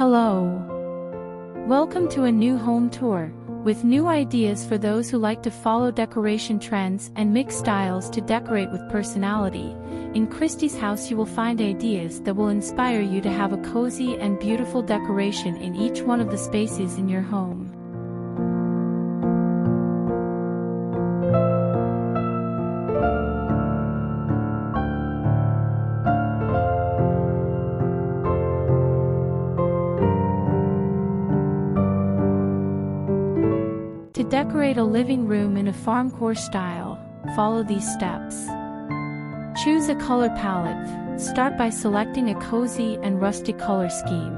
Hello! Welcome to a new home tour, with new ideas for those who like to follow decoration trends and mix styles to decorate with personality. In Christy's house you will find ideas that will inspire you to have a cozy and beautiful decoration in each one of the spaces in your home. To decorate a living room in a farmcore style, follow these steps. Choose a color palette. Start by selecting a cozy and rustic color scheme.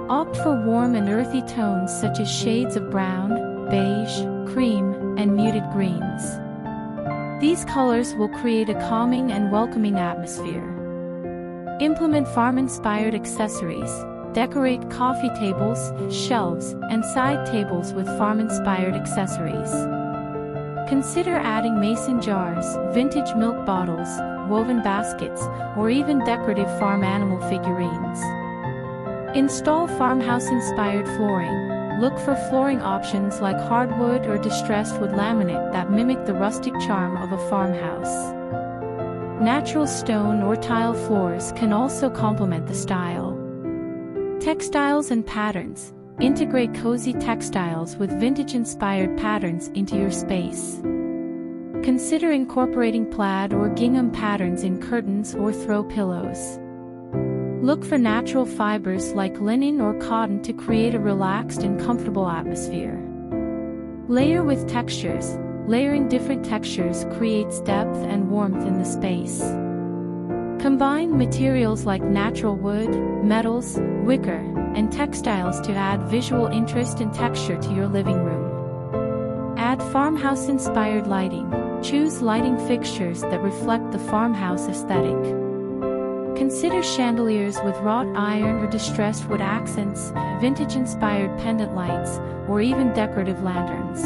Opt for warm and earthy tones such as shades of brown, beige, cream, and muted greens. These colors will create a calming and welcoming atmosphere. Implement farm-inspired accessories. Decorate coffee tables, shelves, and side tables with farm-inspired accessories. Consider adding mason jars, vintage milk bottles, woven baskets, or even decorative farm animal figurines. Install farmhouse-inspired flooring. Look for flooring options like hardwood or distressed wood laminate that mimic the rustic charm of a farmhouse. Natural stone or tile floors can also complement the style. Textiles and patterns. Integrate cozy textiles with vintage-inspired patterns into your space. Consider incorporating plaid or gingham patterns in curtains or throw pillows. Look for natural fibers like linen or cotton to create a relaxed and comfortable atmosphere. Layer with textures. Layering different textures creates depth and warmth in the space. Combine materials like natural wood, metals, wicker, and textiles to add visual interest and texture to your living room. Add farmhouse-inspired lighting. Choose lighting fixtures that reflect the farmhouse aesthetic. Consider chandeliers with wrought iron or distressed wood accents, vintage-inspired pendant lights, or even decorative lanterns.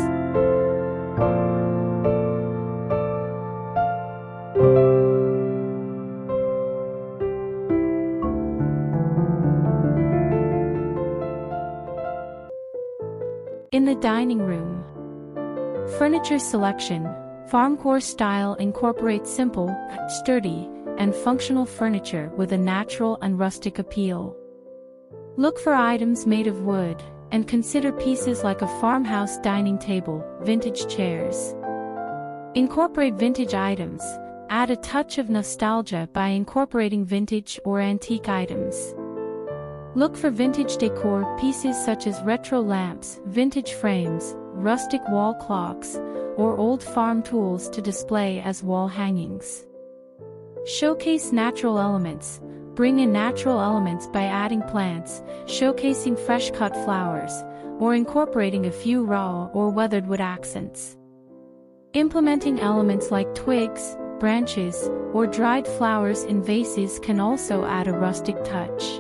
In the dining room. Furniture selection. Farmcore style incorporates simple, sturdy, and functional furniture with a natural and rustic appeal. Look for items made of wood, and consider pieces like a farmhouse dining table, vintage chairs. Incorporate vintage items. Add a touch of nostalgia by incorporating vintage or antique items. Look for vintage decor pieces such as retro lamps, vintage frames, rustic wall clocks, or old farm tools to display as wall hangings. Showcase natural elements. Bring in natural elements by adding plants, showcasing fresh-cut flowers, or incorporating a few raw or weathered wood accents. Implementing elements like twigs, branches, or dried flowers in vases can also add a rustic touch.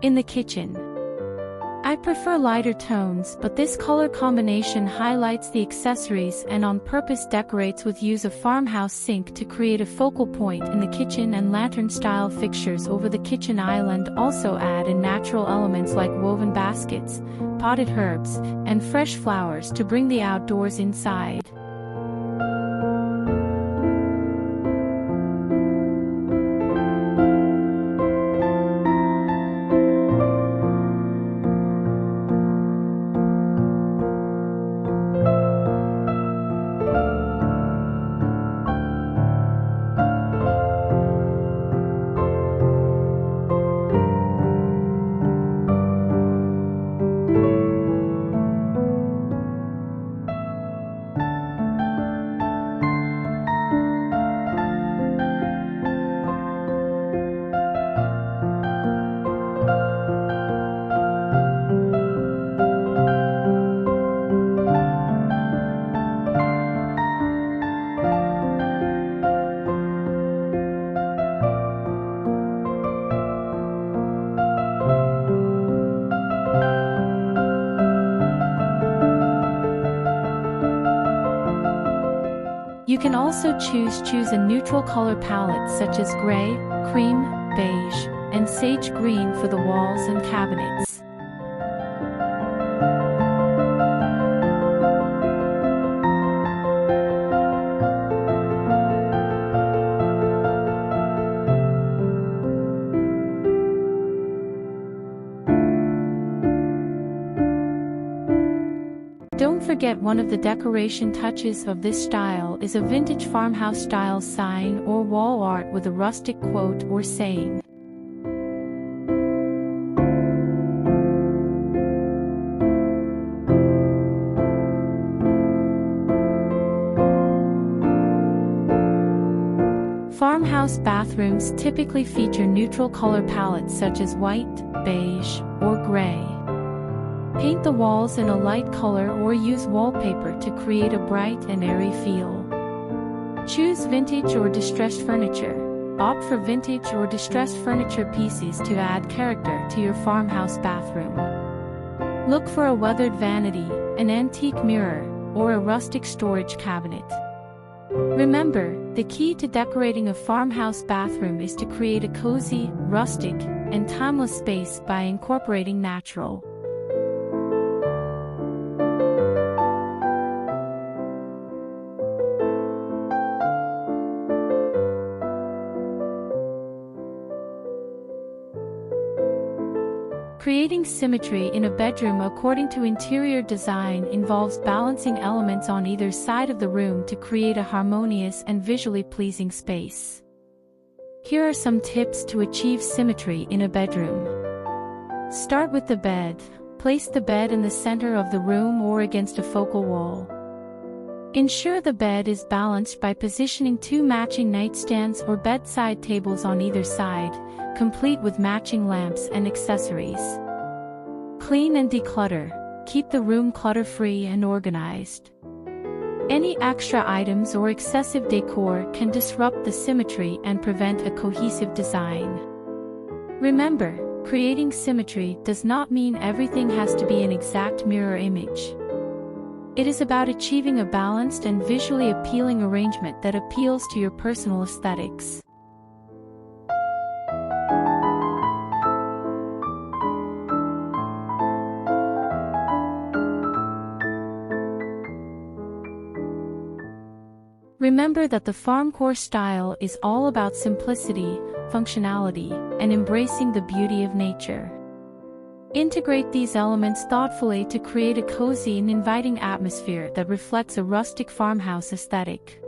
In the kitchen. I prefer lighter tones, but this color combination highlights the accessories and on purpose decorates with use of farmhouse sink to create a focal point in the kitchen, and lantern-style fixtures over the kitchen island also add in natural elements like woven baskets, potted herbs, and fresh flowers to bring the outdoors inside. You can also choose a neutral color palette such as gray, cream, beige, and sage green for the walls and cabinets. Don't forget, one of the decoration touches of this style is a vintage farmhouse style sign or wall art with a rustic quote or saying. Farmhouse bathrooms typically feature neutral color palettes such as white, beige, or gray. Paint the walls in a light color or use wallpaper to create a bright and airy feel. Choose vintage or distressed furniture. Opt for vintage or distressed furniture pieces to add character to your farmhouse bathroom. Look for a weathered vanity, an antique mirror, or a rustic storage cabinet. Remember, the key to decorating a farmhouse bathroom is to create a cozy, rustic, and timeless space by incorporating natural. Creating symmetry in a bedroom according to interior design involves balancing elements on either side of the room to create a harmonious and visually pleasing space. Here are some tips to achieve symmetry in a bedroom. Start with the bed. Place the bed in the center of the room or against a focal wall. Ensure the bed is balanced by positioning two matching nightstands or bedside tables on either side, complete with matching lamps and accessories. Clean and declutter. Keep the room clutter-free and organized. Any extra items or excessive decor can disrupt the symmetry and prevent a cohesive design. Remember, creating symmetry does not mean everything has to be an exact mirror image. It is about achieving a balanced and visually appealing arrangement that appeals to your personal aesthetics. Remember that the farmcore style is all about simplicity, functionality, and embracing the beauty of nature. Integrate these elements thoughtfully to create a cozy and inviting atmosphere that reflects a rustic farmhouse aesthetic.